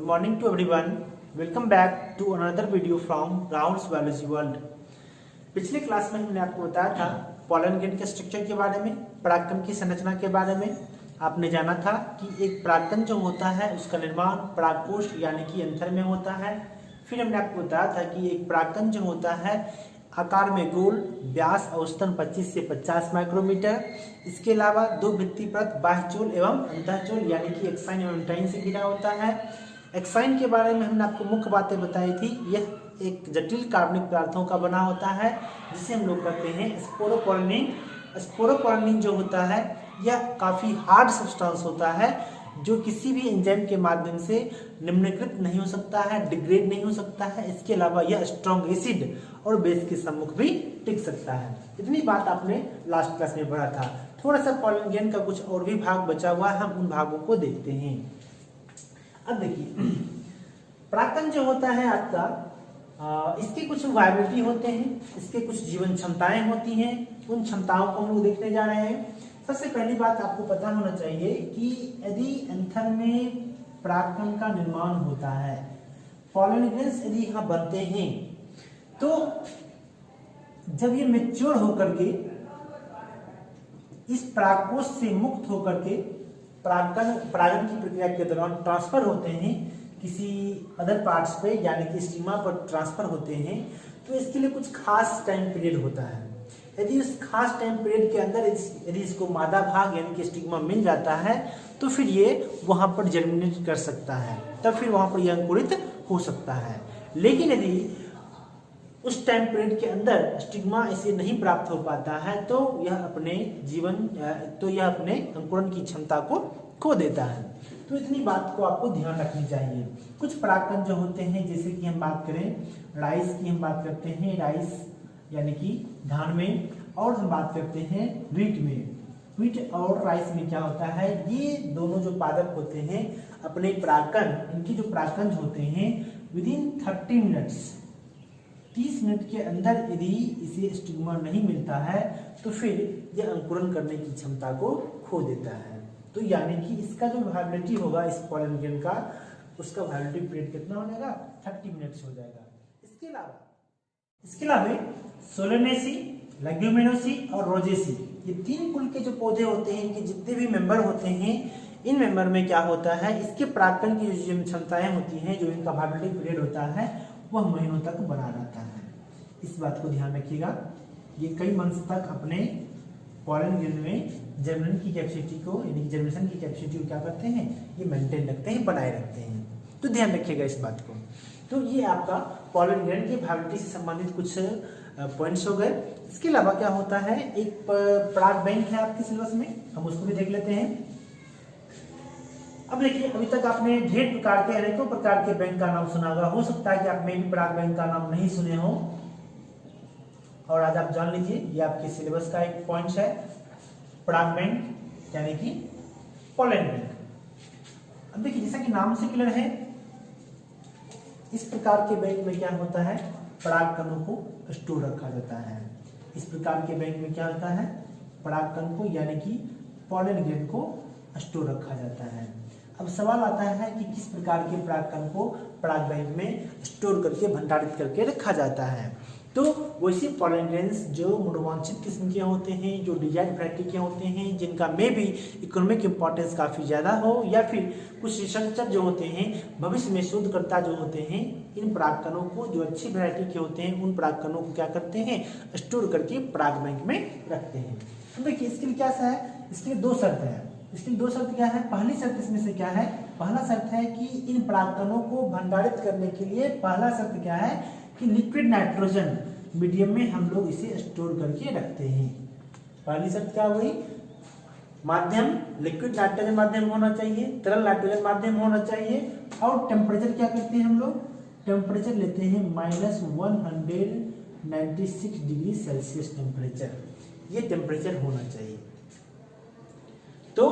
morning to everyone. Welcome back to another video from Rahul's Biology World. पिछले class में हमने आपको बताया था पॉलन ग्रेन के स्ट्रक्चर के बारे में, परागकण की संरचना के बारे में। आपने जाना था कि एक परागकण जो होता है उसका निर्माण परागकोश यानी कि एंथर में होता है। फिर हमने आपको बताया था कि एक परागकण जो होता है आकार में गोल, व्यास औसतन 25 से 50 माइक्रोमीटर। इसके अलावा दो भित्ति परत बाह्यचोल एवं अंतःचोल यानी कि एक्साइन एवं एंटाइन से घिरा होता है। एक्साइन के बारे में हमने आपको मुख्य बातें बताई थी। यह एक जटिल कार्बनिक पदार्थों का बना होता है जिसे हम लोग कहते हैं स्पोरोपोलिन। स्पोरोपोलिन जो होता है यह काफ़ी हार्ड सब्सटेंस होता है जो किसी भी एंजाइम के माध्यम से निम्नीकृत नहीं हो सकता है, डिग्रेड नहीं हो सकता है। इसके अलावा यह स्ट्रॉन्ग एसिड और बेस के सम्मुख भी टिक सकता है। इतनी बात आपने लास्ट क्लास में पढ़ा था। थोड़ा सा पॉलन ग्रेन का कुछ और भी भाग बचा हुआ है, हम उन भागों को देखते हैं। अब देखिए परागकण जो होता है आपका, इसके कुछ वायबिलिटी होते हैं, इसके कुछ जीवन क्षमताएं होती हैं। उन क्षमताओं को हम लोग देखने जा रहे हैं। सबसे पहली बात आपको पता होना चाहिए कि यदि एंथर में परागकण का निर्माण होता है, पॉलन ग्रेन्स यदि यहाँ बनते हैं, तो जब ये मैच्योर होकर के इस परागकोश से मुक्त होकर के परागण की प्रक्रिया के दौरान ट्रांसफर होते हैं किसी अदर पार्ट्स पे यानी कि स्टिग्मा पर ट्रांसफर होते हैं, तो इसके लिए कुछ खास टाइम पीरियड होता है। यदि उस खास टाइम पीरियड के अंदर यदि इसको मादा भाग यानी कि स्टिग्मा मिल जाता है तो फिर ये वहां पर जर्मिनेट कर सकता है, तब फिर वहां पर यह अंकुरित हो सकता है। लेकिन यदि उस टाइम पीरियड के अंदर स्टिग्मा इसे नहीं प्राप्त हो पाता है तो यह अपने अंकुरण की क्षमता को खो देता है। तो इतनी बात को आपको ध्यान रखनी चाहिए। कुछ परागकण जो होते हैं, जैसे कि हम बात करें राइस की, हम बात करते हैं राइस यानी कि धान में, और हम बात करते हैं व्हीट में। व्हीट और राइस में क्या होता है, ये दोनों जो पादप होते हैं अपने परागकण, इनके जो परागकण होते हैं विदिन 30 मिनट्स 30 मिनट के अंदर यदि इसे स्टिग्मा नहीं मिलता है तो फिर यह अंकुरण करने की क्षमता को खो देता है। तो यानी कि इसका जो वायबिलिटी होगा इस पॉलन ग्रेन का, उसका वायबिलिटी पीरियड कितना हो जाएगा, 30 मिनट्स हो जाएगा। इसके अलावा सोलेनेसी, लेग्यूमिनोसी और रोजेसी, ये तीन कुल के जो पौधे होते हैं, इनके जितने भी मेंबर होते हैं, इन मेंबर में क्या होता है, इसके परागकण की जो क्षमताएं होती हैं, जो इनका वायबिलिटी पीरियड होता है वह महीनों तक बना रहता है। इस बात को ध्यान रखिएगा। ये कई मंथ्स तक अपने पॉलन ग्रेन में जर्मिनेशन की कैपेसिटी को यानी कि जर्मिनेशन की कैपेसिटी को क्या करते हैं, ये मेंटेन रखते हैं, बनाए रखते हैं। तो ध्यान रखिएगा इस बात को। तो ये आपका पॉलन ग्रेन की वायबिलिटी से संबंधित कुछ पॉइंट्स हो गए। इसके अलावा क्या होता है, एक पराग बैंक है आपके सिलेबस में, हम उसको भी देख लेते हैं। अब देखिए, अभी तक आपने ढेर प्रकार के अनेकों प्रकार के बैंक का नाम सुना होगा। हो सकता है कि आप में भी पराग बैंक का नाम नहीं सुने हो, और आज आप जान लीजिए ये आपके सिलेबस का एक पॉइंट है, पराग बैंक यानी कि पॉलन बैंक। अब देखिए, जैसा कि नाम से क्लियर है, इस प्रकार के बैंक में क्या होता है, परागकणों को स्टोर रखा जाता है। इस प्रकार के बैंक में क्या होता है, परागकण को यानी कि पॉलन ग्रेन को स्टोर रखा जाता है। अब सवाल आता है कि किस प्रकार के परागकण को पराग बैंक में स्टोर करके भंडारित करके रखा जाता है। तो वैसे पॉलन ग्रेन्स जो मनोवांछित किस्म के होते हैं, जो डिजायर्ड वैरायटी के होते हैं, जिनका में भी इकोनॉमिक इंपॉर्टेंस काफ़ी ज़्यादा हो, या फिर कुछ रिसर्चर जो होते हैं, भविष्य में शोधकर्ता जो होते हैं, इन परागकणों को, जो अच्छी वैरायटी के होते हैं, उन परागकणों को क्या करते हैं, स्टोर करके पराग बैंक में रखते हैं। तो देखिए, इसके लिए क्या है, इसके लिए दो शर्त है। इसके लिए दो शर्त क्या है, पहली शर्त इसमें से क्या है, पहला शर्त है कि इन परागकणों को भंडारित करने के लिए पहला शर्त क्या है कि लिक्विड नाइट्रोजन मीडियम में हम लोग इसे स्टोर करके रखते हैं। पहली शर्त क्या हुई, माध्यम लिक्विड नाइट्रोजन माध्यम होना चाहिए, तरल नाइट्रोजन माध्यम होना चाहिए, और टेम्परेचर क्या करते हैं हम लोग, टेम्परेचर लेते हैं -196 डिग्री सेल्सियस टेम्परेचर, ये टेम्परेचर होना चाहिए। तो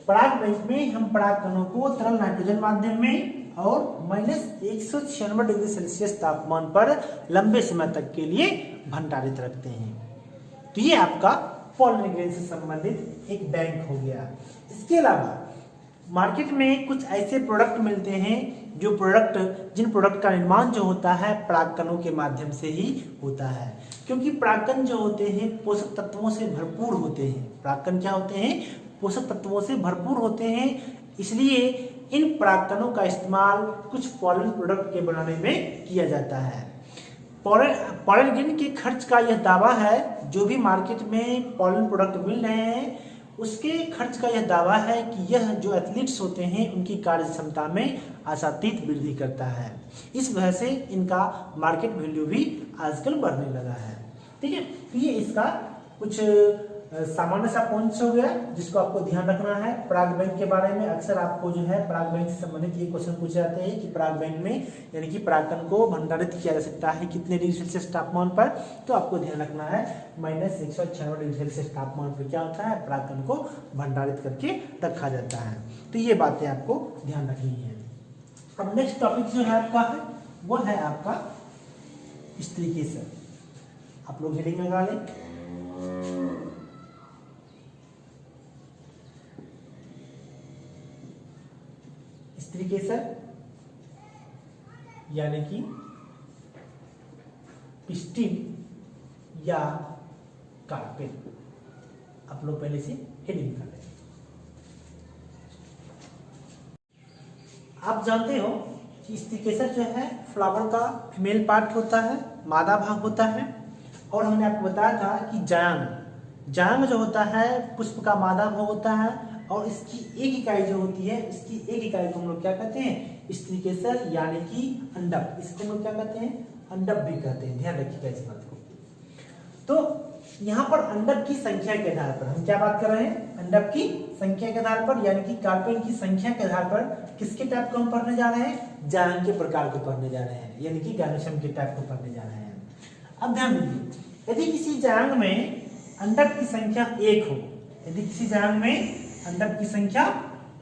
पराग बैंक में हम परागकणों को तरल नाइट्रोजन माध्यम में और -196 डिग्री सेल्सियस तापमान पर लंबे समय तक के लिए भंडारित रखते हैं। तो ये आपका पॉलन ग्रेन से संबंधित एक बैंक हो गया। इसके अलावा मार्केट में कुछ ऐसे प्रोडक्ट मिलते हैं जिन प्रोडक्ट का निर्माण जो होता है परागकणों के माध्यम से ही होता है, क्योंकि परागकण जो होते हैं पोषक तत्वों से भरपूर होते हैं। परागकण क्या होते हैं? पोषक तत्वों से भरपूर होते हैं, इसलिए इन परागकणों का इस्तेमाल कुछ पॉलन प्रोडक्ट के बनाने में किया जाता है। पॉलन के खर्च का यह दावा है, जो भी मार्केट में पॉलन प्रोडक्ट मिल रहे हैं उसके खर्च का यह दावा है कि यह जो एथलीट्स होते हैं उनकी कार्य क्षमता में आशातीत वृद्धि करता है। इस वजह से इनका मार्केट वैल्यू भी आजकल बढ़ने लगा है। ठीक है, तो ये इसका कुछ सामान्य सा पॉइंट्स हो गया जिसको आपको ध्यान रखना है। पराग बैंक के बारे में अक्सर आपको जो है पराग बैंक से संबंधित ये क्वेश्चन पूछे जाते हैं कि पराग बैंक में यानी कि परागकण को भंडारित किया जा सकता है कितने डिग्री सेल्सियस तापमान पर, तो आपको ध्यान रखना है -196 डिग्री सेल्सियस तापमान पर क्या होता है, परागकण को भंडारित करके रखा जाता है। तो ये बातें आपको ध्यान रखनी है। अब नेक्स्ट टॉपिक जो है आपका है वो है आपका स्त्रीकेसर। आप लोग हेडिंग लगा लें। स्त्रीकेसर यानी कि पिस्टिल या कार्पेल, आप लोग पहले से हेडिंग कर लें। आप जानते हो कि स्त्रीकेसर जो है फ्लावर का फीमेल पार्ट होता है, मादा भाग होता है, और हमने आपको बताया था कि जायंग जो होता है पुष्प का मादा भाग होता है, और इसकी एक इकाई जो होती है, इसकी एक इकाई को हम लोग क्या कहते हैं, स्त्रीकेसर यानी कि अंडक। इसको हम लोग क्या कहते हैं, अंडक भी कहते हैं। ध्यान रखिएगा इस बात को। तो यहाँ पर अंडक की संख्या के आधार पर हम क्या बात कर रहे हैं, अंडक की संख्या के आधार पर यानी कि कार्पेल की संख्या के आधार पर किसके टाइप को हम पढ़ने जा रहे हैं, जायंग के प्रकार को पढ़ने जा रहे हैं, यानी कि गायनोसम के टाइप को पढ़ने जा रहे हैं। अब ध्यान दीजिए, यदि किसी जायंग में अंडक की संख्या 1 हो, यदि किसी जायंग में अंडक की संख्या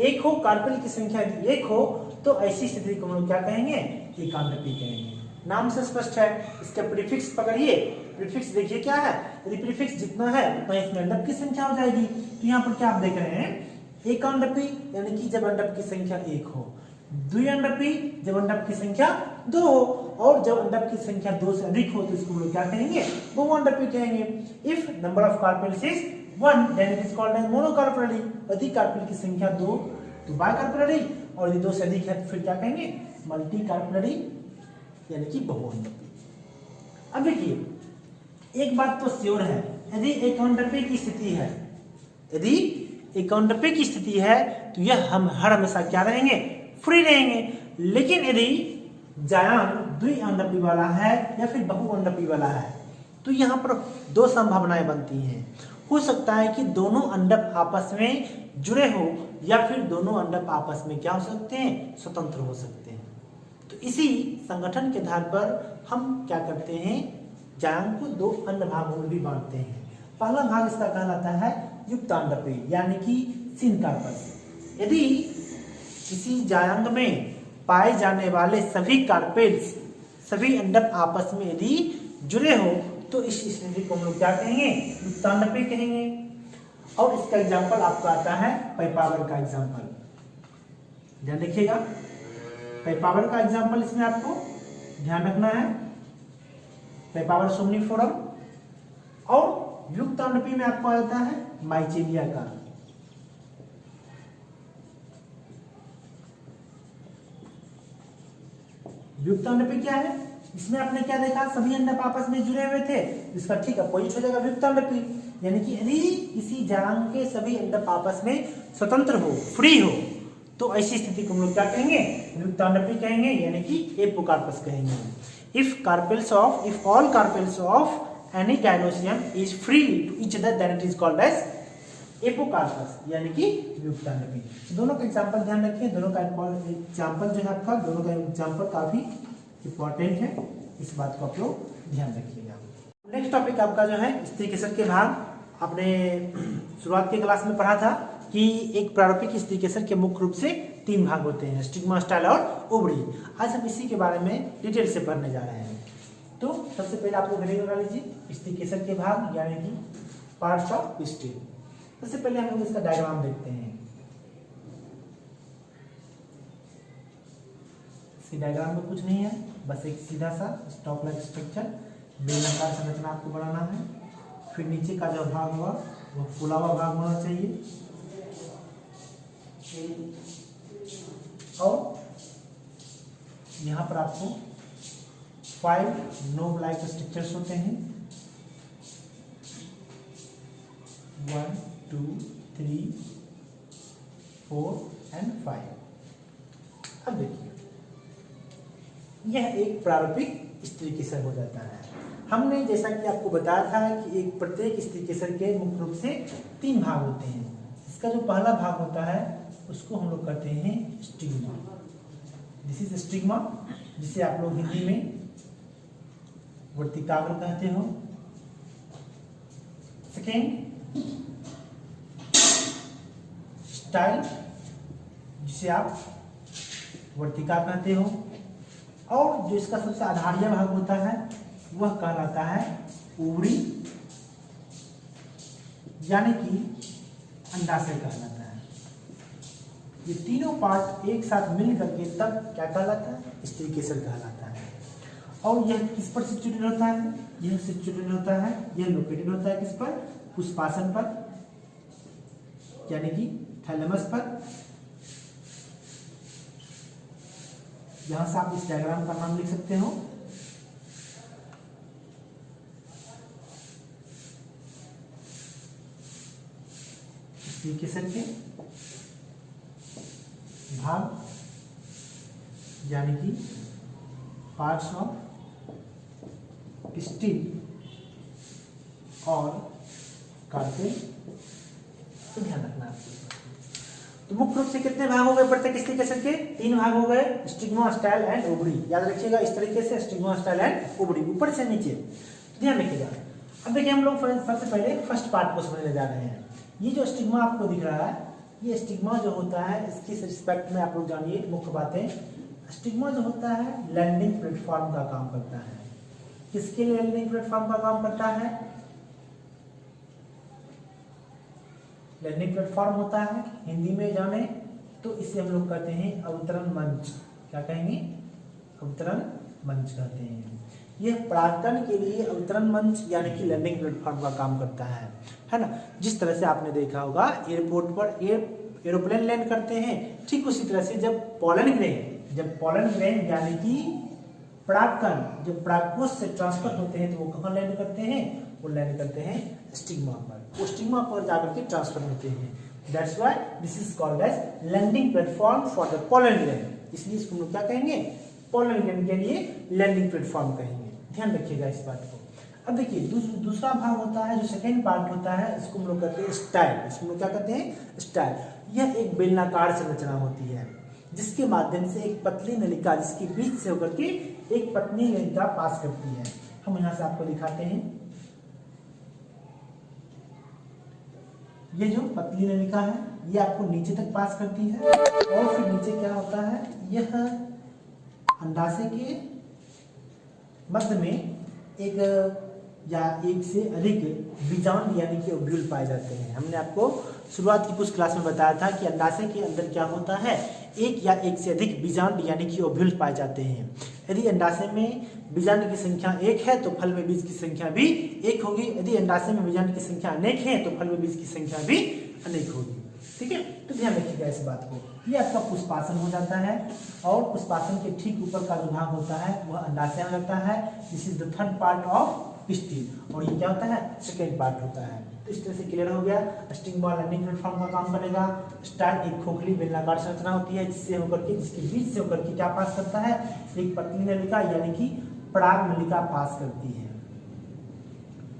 1 हो, कार्पेल की संख्या 1 हो, तो ऐसी स्थिति को हम लोग क्या कहेंगे, एकांडपी कहेंगे। नाम से स्पष्ट है। इसका प्रीफिक्स पकड़िए, प्रीफिक्स देखिए क्या है, यदि प्रीफिक्स जितना है उतना इसमें अंडक की संख्या हो जाएगी। तो यहाँ पर क्या आप देख रहे हैं, एकांडपी यानी कि जब अंडक की संख्या 1 हो, द्विअंडपी जब अंडक की संख्या 2 हो, और जब अंडक की संख्या 2 से अधिक हो तो इसको हम लोग क्या कहेंगे, बहुअंडपी कहेंगे। If number of carpels is 1 then it is called as monocarpellary। यदि कार्पेल की संख्या 2 तो बाइकार्पेलरी, और यदि 2 से अधिक है तो फिर क्या कहेंगे, मल्टीकार्पेलरी यानी कि बहुअंडपी। अब देखिए एक बात तो श्योर है, यदि एकांडपी की स्थिति है, यदि एकांडपी की स्थिति है तो यह हम हर हमेशा क्या रहेंगे, फ्री रहेंगे। लेकिन यदि जायंग द्विअंडपी वाला है या फिर बहुअंडपी वाला है तो यहाँ पर 2 संभावनाएं बनती हैं। हो सकता है कि दोनों अंडक आपस में जुड़े हो, या फिर दोनों अंडक आपस में क्या हो सकते हैं, स्वतंत्र हो सकते हैं। तो इसी संगठन के आधार पर हम क्या करते हैं, जायंग को 2 अन्य भागों में भी बांटते हैं। पहला भाग इसका कहलाता है युक्तांडपी यानी कि सिनकार्पस। यदि किसी जायंग में पाए जाने वाले सभी कार्पेल्स, सभी अंडक आपस में यदि जुड़े हो तो इस स्थिति को हम लोग क्या कहेंगे, युक्तांडपी कहेंगे। और इसका एग्जांपल आपका आता है पाइपावर का एग्जांपल। ध्यान रखिएगा, पाइपावर का एग्जांपल इसमें आपको ध्यान रखना है, पाइपावर सोमनिफोरम। और युक्तांडपी में आपको आ जाता है माइचेलिया का। युक्तांडपी क्या है, इसमें आपने क्या देखा, सभी अंडक आपस में जुड़े हुए थे, इसका ठीक अपोजिट हो जाएगा वियुक्तांडपी। यानी कि यदि किसी जायंग के सभी अंडक आपस में स्वतंत्र हो, फ्री हो, तो ऐसी स्थिति को हम लोग क्या कहेंगे, वियुक्तांडपी कहेंगे, यानी कि एपोकार्पस कहेंगे। If all carpels of any gynoecium is free to each other then it is called as apocarpous यानी कि वियुक्तांडपी। दोनों का एग्जांपल ध्यान रखिए, दोनों का एग्जांपल जो है आपका, दोनों का एग्जांपल काफी इंपॉर्टेंट है, इस बात को आप लोग ध्यान रखिएगा। नेक्स्ट टॉपिक आपका जो है स्त्रीकेसर के भाग। आपने शुरुआत के क्लास में पढ़ा था कि एक प्रारूपिक स्त्रीकेसर के मुख्य रूप से 3 भाग होते हैं, स्टिग्मा, स्टाइल और ओवरी। आज हम इसी के बारे में डिटेल से पढ़ने जा रहे हैं। तो सबसे पहले आप लोग हेडिंग लगा लीजिए, स्त्रीकेसर के भाग यानी कि पार्ट्स ऑफ स्टिल। सबसे पहले हम लोग इसका डायग्राम देखते हैं। इसके डायग्राम में कुछ नहीं है, बस एक सीधा सा स्टॉक लाइक स्ट्रक्चर बेलनाकार संरचना आपको बनाना है। फिर नीचे का जो भाग होगा वो फूला हुआ भाग होना चाहिए, और यहाँ पर आपको 5 नोब लाइक स्ट्रक्चर्स होते हैं, 1 2 3 4 एंड 5। अब देखिए यह एक प्रारूपिक स्त्रीकेसर हो जाता है। हमने जैसा कि आपको बताया था कि एक प्रत्येक स्त्रीकेसर के मुख्य रूप से 3 भाग होते हैं। इसका जो पहला भाग होता है उसको हम लोग कहते हैं स्टिग्मा। दिस इज स्टिग्मा, जिसे आप लोग हिंदी में वर्तिकाग्र कहते हो। सेकेंड स्टाइल, जिसे आप वर्तिका कहते हो, और जो इसका सबसे आधारीय भाग होता है वह कहलाता है ओवरी, यानी कि अंडाशय कहलाता है। ये तीनों पार्ट एक साथ मिल करके तब क्या कहलाता है? स्त्रीकेसर कहलाता है। और यह किस पर सिचुएटेड होता है? यह सिचुएटेड होता है, यह लोकेटेड होता है किस पर? पुष्पासन पर, यानी कि थैलेमस पर। यहां से आप इस डायग्राम का नाम लिख सकते हो। स्त्रीकेसर के भाग यानी कि पार्ट्स ऑफ स्टिल और कार्पेल, तो ध्यान रखना आपको। तो मुख्य रूप से कितने भाग हो गए प्रत्येक स्त्रीकेसर के? 3 भाग हो गए, स्टिग्मा, स्टाइल एंड ओवरी। याद रखिएगा इस तरीके से, स्टिग्मा, स्टाइल एंड ओवरी, ऊपर से नीचे ध्यान रखिएगा। अब देखिए हम लोग सबसे पहले फर्स्ट पार्ट को समझने जा रहे हैं। ये जो स्टिग्मा आपको दिख रहा है, ये स्टिग्मा जो होता है इसकी रिस्पेक्ट में आप लोग जानिए मुख्य बातें। स्टिग्मा जो होता है लैंडिंग प्लेटफॉर्म का काम करता है। किसके लिए लैंडिंग प्लेटफॉर्म का काम करता है? लैंडिंग प्लेटफॉर्म होता है हिंदी में जाने तो इसे हम लोग कहते हैं अवतरण मंच। क्या कहेंगे? अवतरण मंच कहते हैं। यह परागकण के लिए अवतरण मंच यानी कि लैंडिंग प्लेटफॉर्म का काम करता है ना। जिस तरह से आपने देखा होगा एयरपोर्ट पर एरोप्लेन लैंड करते हैं, ठीक उसी तरह से जब पोलन ग्रेन यानी कि परागकण जब परागकोश से ट्रांसफर होते हैं तो वो कहाँ लैंड करते हैं? वो लैंड करते हैं स्टिग्मा पर। वो स्टिग्मा पर जाकर के ट्रांसफर होते हैं। That's why this is called as landing platform for the pollen grain. इसलिए इसको हम लोग क्या कहेंगे? पोलन ग्रेन के लिए लैंडिंग प्लेटफॉर्म कहेंगे। ध्यान रखिएगा इस बात को। अब देखिए दूसरा भाग होता है जो सेकेंड पार्ट होता है, इसको हम लोग कहते हैं स्टाइल। इसको हम लोग क्या कहते हैं? स्टाइल। यह एक बेलनाकार संरचना होती है जिसके माध्यम से एक पतली नलिका जिसके बीच से होकर के एक पतली नलिका पास करती है। हम यहाँ से आपको दिखाते हैं। ये जो पतली नलिका है ये आपको नीचे तक पास करती है, और फिर नीचे क्या होता है? यह अंडाशय के मध्य में एक या एक से अधिक बीजांड यानी कि ओव्यूल पाए जाते हैं। हमने आपको शुरुआत की कुछ क्लास में बताया था कि अंडाशय के अंदर क्या होता है? एक या एक से अधिक बीजांड यानी कि ओव्यूल पाए जाते हैं। यदि अंडाशय में बीजांड की संख्या 1 है तो फल में बीज की संख्या भी 1 होगी। यदि अंडाशय में बीजांड की संख्या अनेक है तो फल में बीज की संख्या भी अनेक होगी। ठीक है, तो ध्यान रखिएगा इस बात को। ये आपका पुष्पासन हो जाता है, और पुष्पासन के ठीक ऊपर का जो भाग होता है वह अंडाशय में लगता है। This is the third part of pistil, और ये क्या होता है? सेकेंड पार्ट होता है। तो इस तरह से क्लियर हो गया। स्टिग्मा लैंडिंग प्लेटफॉर्म का काम करेगा। स्टाइल एक खोखली बेलनाकार संरचना होती है जिससे होकर के जिसके बीच से होकर के क्या पास करता है? एक पतली नलिका यानी कि पराग नलिका पास करती है।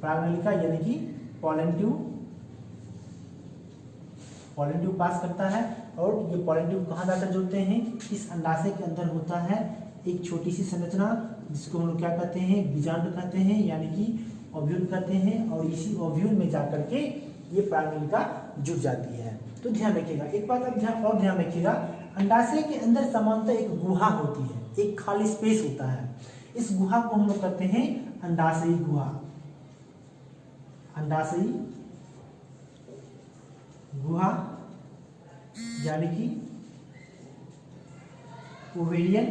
पराग नलिका यानी कि पोलन ट्यूब पास करता है, और ये पोलन ट्यूब कहाँ जाकर जुड़ते हैं? इस अंडाशय के अंदर होता है एक छोटी सी संरचना जिसको हम लोग क्या कहते हैं? बीजांड कहते हैं यानी कि ओव्यूल कहते हैं, और इसी ओव्यूल में जाकर के ये पराग नलिका जुड़ जाती है। तो ध्यान रखिएगा एक बात, अब ध्यान रखिएगा, अंडाशय के अंदर सामान्यतः एक गुहा होती है, एक खाली स्पेस होता है। इस गुहा को हम लोग कहते हैं अंडाशयी गुहा। अंडाशयी गुहा यानी कि ओवेरियन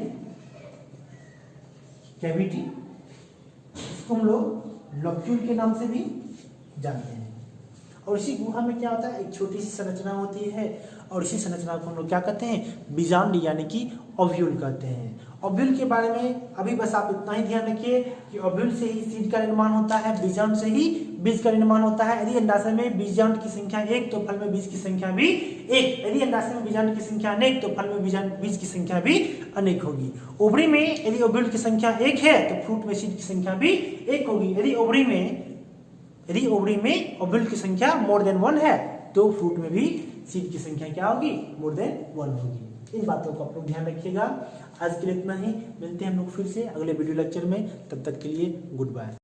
कैविटी, इसको हम लोग लॉक्यूल के नाम से भी जानते हैं। और इसी गुहा में क्या होता है, एक छोटी सी संरचना होती है और इसी संरचना को हम लोग क्या कहते हैं, बीजांड यानी कि ओव्यूल कहते हैं। ओव्यूल के बारे में अभी बस आप इतना ही ध्यान रखिए कि ओव्यूल से ही सीड का निर्माण होता है, बीजांड से ही बीज का निर्माण होता है। यदि अंडाशय में बीजांड की संख्या 1 तो फल में बीज की संख्या भी 1। यदि अंडाशय में बीजांड की संख्या अनेक तो फल में बीज की संख्या भी अनेक होगी। ओवरी में यदि ओव्यूल की संख्या 1 है तो फ्रूट में सीड की संख्या भी 1 होगी। यदि ओवरी में ओव्यूल की संख्या मोर देन 1 है तो फ्रूट में भी सीड की संख्या क्या होगी, मोर देन 1 होगी। इन बातों को आप लोग ध्यान रखिएगा। आज के लिए इतना ही, मिलते हैं हम लोग फिर से अगले वीडियो लेक्चर में। तब तक के लिए गुड बाय।